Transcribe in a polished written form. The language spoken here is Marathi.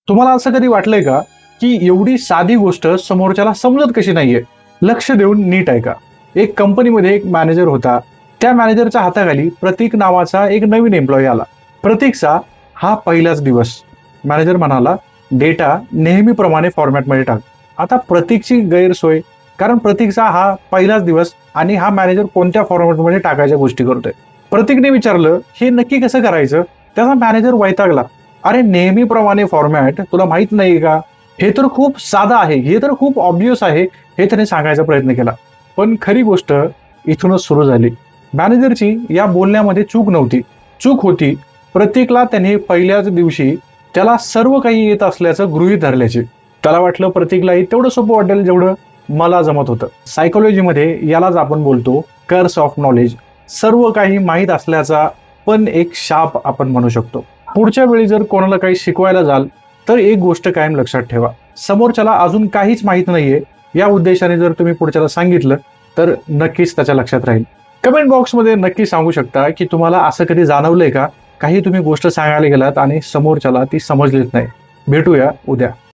तुम्हाला असं कधी वाटलंय का, की एवढी साधी गोष्ट समोरच्याला समजत कशी नाहीये? लक्ष देऊन नीट ऐका. एक कंपनीमध्ये एक मॅनेजर होता. त्या मॅनेजरच्या हाताखाली प्रतीक नावाचा एक नवीन एम्प्लॉयी आला. प्रतीकचा हा पहिलाच दिवस. मॅनेजर म्हणाला, "डेटा नेहमीप्रमाणे फॉर्मॅटमध्ये टाक." आता प्रतीकची गैरसोय, कारण प्रतीकचा हा पहिलाच दिवस आणि हा मॅनेजर कोणत्या फॉर्मॅटमध्ये टाकायच्या गोष्टी करतोय. प्रतीकने विचारलं, "हे नक्की कसं करायचं?" त्याचा मॅनेजर वैतागला. "अरे, नेहमीप्रमाणे फॉर्मॅट तुला माहित नाही का? हे तर खूप साधं आहे, हे तर खूप ऑब्व्हियस आहे." हे त्याने सांगायचा प्रयत्न केला. पण खरी गोष्ट इथूनच सुरू झाली. मॅनेजरची या बोलण्यामध्ये चूक नव्हती. चूक होती प्रतीकला त्याने पहिल्याच दिवशी त्याला सर्व काही येत असल्याचं गृहीत धरल्याची. त्याला वाटलं प्रतीकलाही तेवढं सोपं वाटेल जेवढं मला जमत होतं. सायकॉलॉजीमध्ये यालाच आपण बोलतो कर्स ऑफ नॉलेज. सर्व काही माहीत असल्याचा पण एक शाप आपण म्हणू शकतो. पुढच्या वेळी जर कोणाला काही शिकवायला जाल, तर एक गोष्ट कायम लक्षात ठेवा. समोरच्याला अजून काहीच माहीत नाहीये, या उद्देशाने जर तुम्ही पुढच्याला सांगितलं, तर नक्कीच त्याच्या लक्षात राहील. कमेंट बॉक्समध्ये नक्की सांगू शकता, की तुम्हाला असं कधी जाणवलंय का? काही तुम्ही गोष्ट सांगायला गेलात आणि समोरच्याला ती समजलीच नाही. भेटूया उद्या.